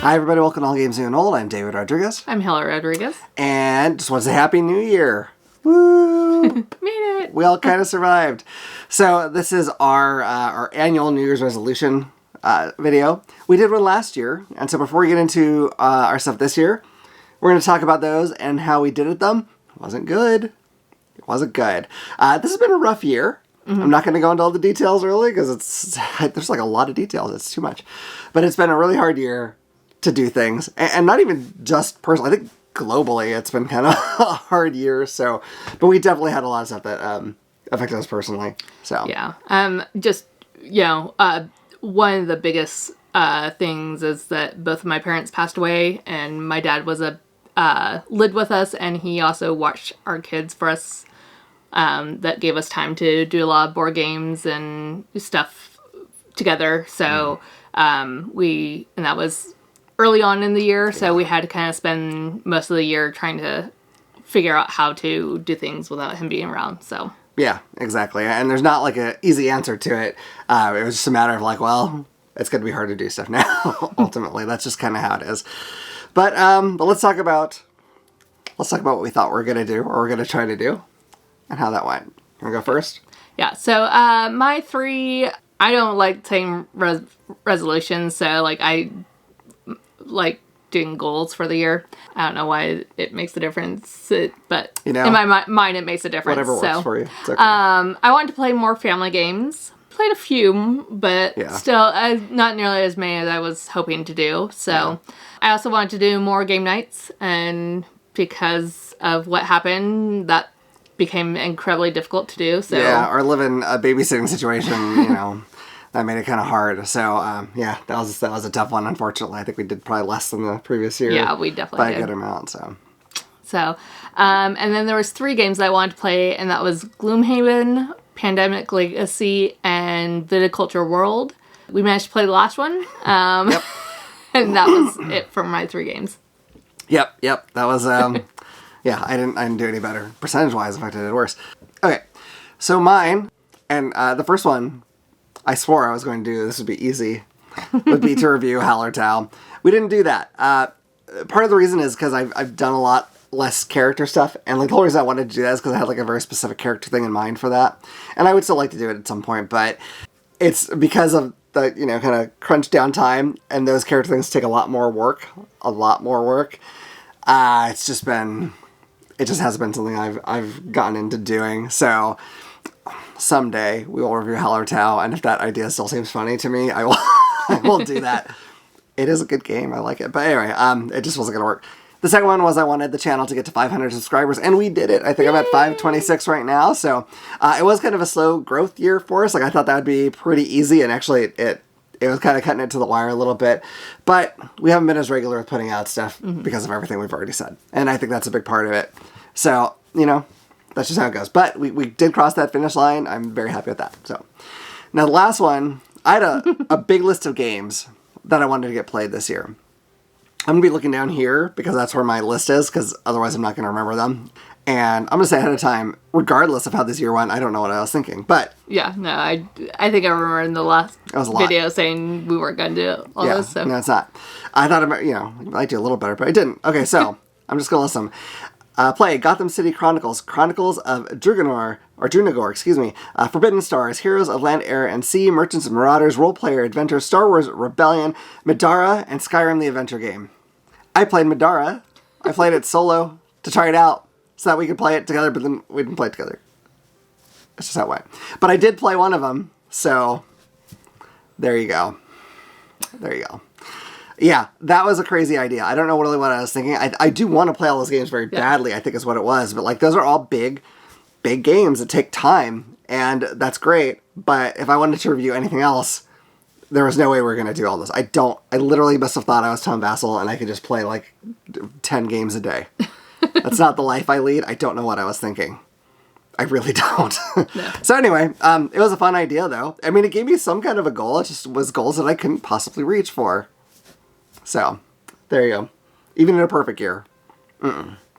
Hi, everybody. Welcome to All Games New and Old. I'm David Rodriguez. I'm Hella Rodriguez. And just want to say Happy New Year. Woo! Made it. We all kind of survived. So this is our annual New Year's resolution video. We did one last year. And so before we get into our stuff this year, we're going to talk about those and how we did at them. It wasn't good. It wasn't good. This has been a rough year. Mm-hmm. I'm not going to go into all the details early because there's like a lot of details. It's too much. But it's been a really hard year to do things. And not even just personally. I think globally it's been kind of a hard year. So, but we definitely had a lot of stuff that affected us personally. So yeah. One of the biggest things is that both of my parents passed away, and my dad was lived with us, and he also watched our kids for us. That gave us time to do a lot of board games and stuff together. So that was early on in the year. So we had to kind of spend most of the year trying to figure out how to do things without him being around. So yeah, exactly. And there's not like an easy answer to it. It was just a matter of like, well, it's going to be hard to do stuff now. Ultimately, that's just kind of how it is. But let's talk about what we thought we were going to do or we're going to try to do. And how that went. You want to go first? Yeah, so my three, I don't like saying resolutions, so like I like doing goals for the year. I don't know why it makes a difference, but in my mind it makes a difference. Whatever works for you. It's okay. I wanted to play more family games. Played a few, but still not nearly as many as I was hoping to do. So I also wanted to do more game nights, and because of what happened, that became incredibly difficult to do. So yeah, or live in a babysitting situation, that made it kind of hard. So that was a tough one. Unfortunately, I think we did probably less than the previous year. Yeah, we definitely did by a good amount. So and then there was 3 games I wanted to play, and that was Gloomhaven, Pandemic Legacy, and Viticulture World. We managed to play the last one, yep. And that was it for my 3 games. Yep. That was. Yeah, I didn't do any better. Percentage-wise, in fact, I did worse. Okay, so mine, and the first one, I swore I was going to do, this would be easy, would be to review Hallertau. We didn't do that. Part of the reason is because I've done a lot less character stuff, and like the whole reason I wanted to do that is because I had like a very specific character thing in mind for that. And I would still like to do it at some point, but it's because of the, kind of crunch down time, and those character things take a lot more work. It just has been something I've gotten into doing. So someday we will review Hallertau, and if that idea still seems funny to me, I will do that. It is a good game. I like it. But anyway, it just wasn't going to work. The second one was I wanted the channel to get to 500 subscribers, and we did it. I think I'm at 526 right now. So it was kind of a slow growth year for us. Like I thought that would be pretty easy, and actually it was kind of cutting it to the wire a little bit. But we haven't been as regular with putting out stuff because of everything we've already said. And I think that's a big part of it. So, that's just how it goes. But we did cross that finish line. I'm very happy with that. So, now the last one, I had a big list of games that I wanted to get played this year. I'm going to be looking down here because that's where my list is, because otherwise I'm not going to remember them. And I'm going to say ahead of time, regardless of how this year went, I don't know what I was thinking. But yeah, no, I think I remember in the last video saying we weren't going to do all this. So. No, it's not. I thought I might do a little better, but I didn't. Okay, so I'm just going to list them. Play Gotham City Chronicles, Chronicles of Drunagor, Forbidden Stars, Heroes of Land, Air, and Sea, Merchants and Marauders, Role Player Adventure, Star Wars Rebellion, Madara, and Skyrim the Adventure Game. I played Madara. I played it solo to try it out so that we could play it together, but then we didn't play it together. That's just how it went. But I did play one of them, so there you go. Yeah, that was a crazy idea. I don't know really what I was thinking. I do want to play all those games very badly, I think is what it was. But like those are all big games that take time, and that's great. But if I wanted to review anything else, there was no way we were going to do all this. I literally must have thought I was Tom Vassell and I could just play like 10 games a day. That's not the life I lead. I don't know what I was thinking. I really don't. No. So anyway, it was a fun idea though. I mean, it gave me some kind of a goal. It just was goals that I couldn't possibly reach for. So, there you go. Even in a perfect year.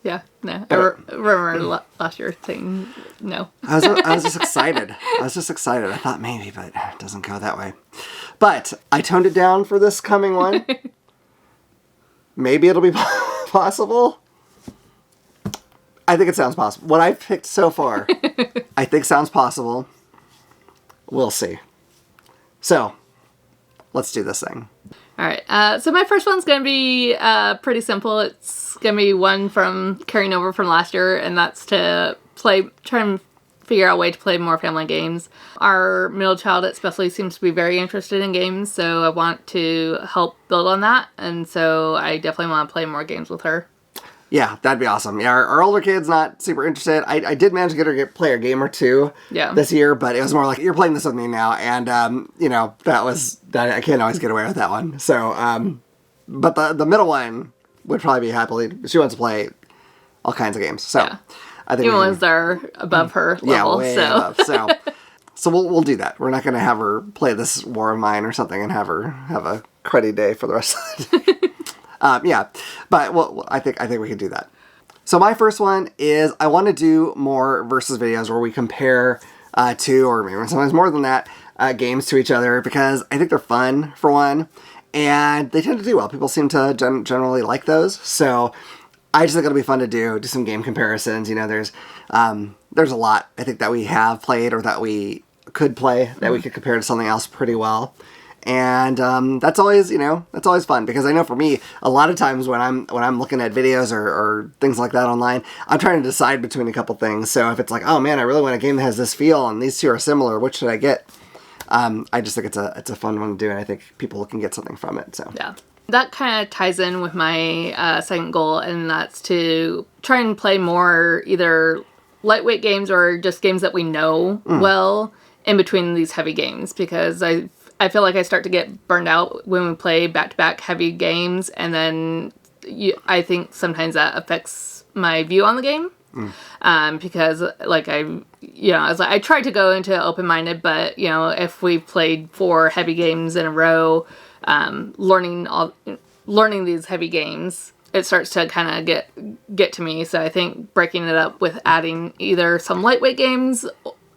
Yeah, no. I remember last year saying no. I was just excited. I thought maybe, but it doesn't go that way. But I toned it down for this coming one. maybe it'll be possible. I think it sounds possible. What I've picked so far, I think sounds possible. We'll see. So, let's do this thing. All right. So my first one's going to be pretty simple. It's going to be one from carrying over from last year, and that's to try and figure out a way to play more family games. Our middle child especially seems to be very interested in games, so I want to help build on that, and so I definitely want to play more games with her. Yeah, that'd be awesome. Yeah, our older kid's not super interested. I did manage to get her to play a game or two this year, but it was more like, you're playing this with me now, and, that I can't always get away with that one. So, but the middle one would probably be happily, she wants to play all kinds of games. So, yeah. I think even ones are above her level. Way above. So we'll do that. We're not going to have her play this War of Mine or something and have her have a cruddy day for the rest of the day. But I think we can do that. So my first one is I want to do more versus videos where we compare two, or maybe sometimes more than that, games to each other, because I think they're fun, for one, and they tend to do well. People seem to generally like those. So I just think it'll be fun to do some game comparisons. There's a lot I think that we have played or that we could play that we could compare to something else pretty well. And that's always fun, because I know for me, a lot of times when I'm looking at videos or things like that online, I'm trying to decide between a couple things. So if it's like, oh man, I really want a game that has this feel and these two are similar, which should I get? I just think it's a fun one to do, and I think people can get something from it. So yeah, that kind of ties in with my second goal, and that's to try and play more either lightweight games or just games that we know well in between these heavy games, because I feel like I start to get burned out when we play back-to-back heavy games, and then I think sometimes that affects my view on the game. Because I tried to go into open-minded, but if we played 4 heavy games in a row, learning these heavy games, it starts to kind of get to me. So I think breaking it up with adding either some lightweight games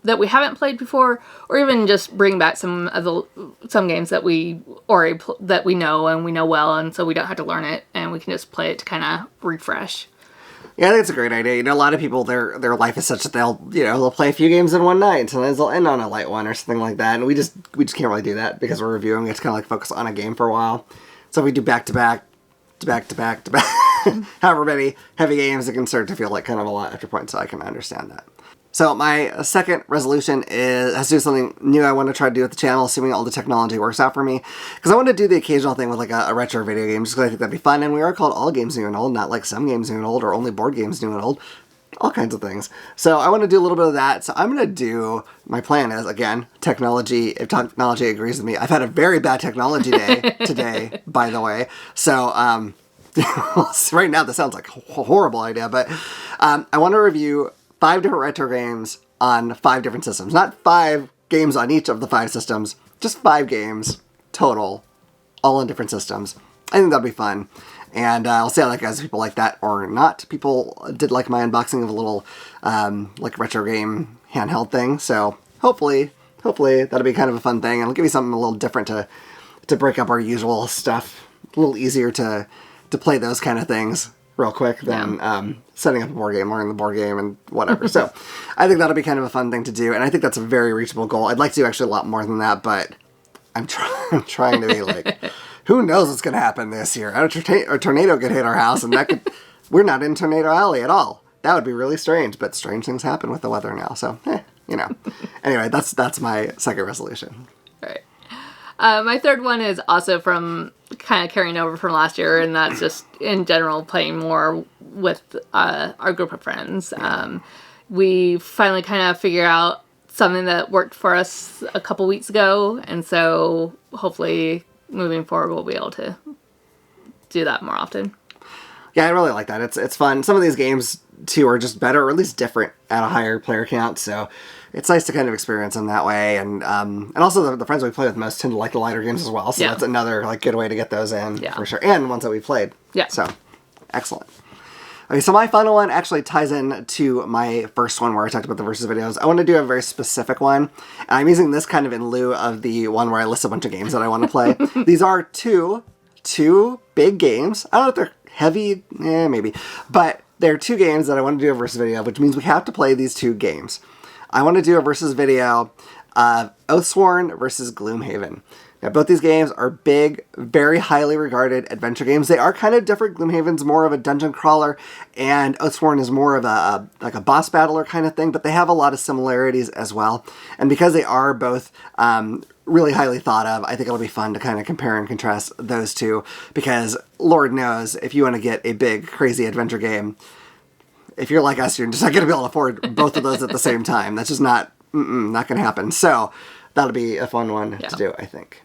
that we haven't played before, or even just bring back some games that we already that we know and we know well, and so we don't have to learn it, and we can just play it to kind of refresh. Yeah, I think it's a great idea. A lot of people, their life is such that they'll play a few games in one night, and sometimes they'll end on a light one or something like that, and we just can't really do that because we're reviewing. We have to kind of like focus on a game for a while. So if we do back to back, however many heavy games, it can start to feel like kind of a lot after a point. So I can understand that. So my second resolution has to do something new I want to try to do with the channel, assuming all the technology works out for me. Because I want to do the occasional thing with like a retro video game, just because I think that'd be fun. And we are called All Games New and Old, not like some games new and old or only board games new and old. All kinds of things. So I want to do a little bit of that. So I'm going to do, my plan is, again, technology, if technology agrees with me. I've had a very bad technology day today, by the way. So right now this sounds like a horrible idea, but I want to review 5 different retro games on 5 different systems. Not 5 games on each of the 5 systems, just 5 games total, all on different systems. I think that'll be fun. And I'll see how that goes, if people like that or not. People did like my unboxing of a little like retro game handheld thing. So hopefully that'll be kind of a fun thing. And it'll give you something a little different to break up our usual stuff. A little easier to play those kind of things real quick than setting up a board game, learning the board game, and whatever. So I think that'll be kind of a fun thing to do, and I think that's a very reachable goal. I'd like to do actually a lot more than that, but I'm trying to be like, who knows what's going to happen this year? A tornado could hit our house, and we're not in Tornado Alley at all. That would be really strange, but strange things happen with the weather now, so, Anyway, that's my second resolution. All right. My third one is also from kind of carrying over from last year, and that's just in general playing more with our group of friends. We finally kind of figured out something that worked for us a couple weeks ago, and so hopefully moving forward we'll be able to do that more often. Yeah, I really like that. It's fun. Some of these games too are just better, or at least different, at a higher player count, so it's nice to kind of experience them that way. And also the friends we play with most tend to like the lighter games as well, so that's another like good way to get those in for sure, and ones that we played. Yeah. So excellent. Okay, so my final one actually ties in to my first one where I talked about the versus videos. I want to do a very specific one, and I'm using this kind of in lieu of the one where I list a bunch of games that I want to play. These are two two big games. I don't know if they're heavy, maybe. But there are two games that I want to do a versus video of, which means we have to play these two games. I want to do a versus video of Oathsworn versus Gloomhaven. Now, both these games are big, very highly regarded adventure games. They are kind of different. Gloomhaven's more of a dungeon crawler, and Oathsworn is more of a like a boss battler kind of thing, but they have a lot of similarities as well. And because they are both really highly thought of, I think it'll be fun to kind of compare and contrast those two, because Lord knows, if you want to get a big, crazy adventure game, if you're like us, you're just not going to be able to afford both of those at the same time. That's just not going to happen. So that'll be a fun one to do, I think.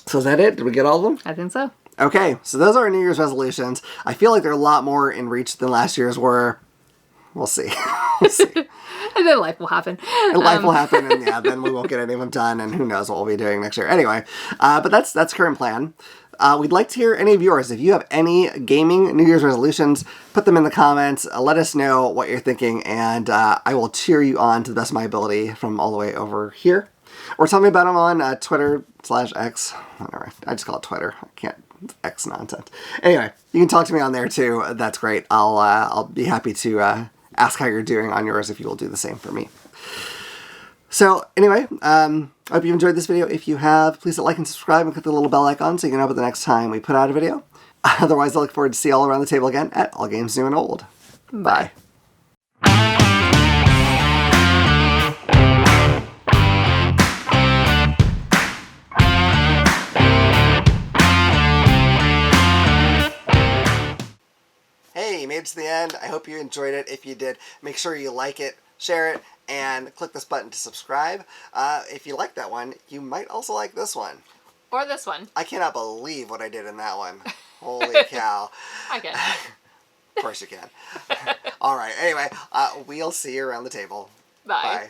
So is that it? Did we get all of them? I think so. Okay, so those are our New Year's resolutions. I feel like they're a lot more in reach than last year's were. We'll see. We'll see. And then life will happen. And life will happen, and then we won't get any of them done, and who knows what we'll be doing next year. Anyway, but that's current plan. We'd like to hear any of yours. If you have any gaming New Year's resolutions, put them in the comments. Let us know what you're thinking, and I will cheer you on to the best of my ability from all the way over here. Or tell me about them on Twitter/X. Whatever. I just call it Twitter. I can't. X nonsense. Anyway, you can talk to me on there too. That's great. I'll be happy to ask how you're doing on yours if you will do the same for me. So anyway, I hope you enjoyed this video. If you have, please hit like and subscribe and click the little bell icon so you can know about the next time we put out a video. Otherwise, I look forward to see you all around the table again at All Games New and Old. Bye. Hey, you made it to the end. I hope you enjoyed it. If you did, make sure you like it, share it, and click this button to subscribe. If you like that one, you might also like this one. Or this one. I cannot believe what I did in that one. Holy cow. I can. Of course you can. All right. Anyway, we'll see you around the table. Bye. Bye.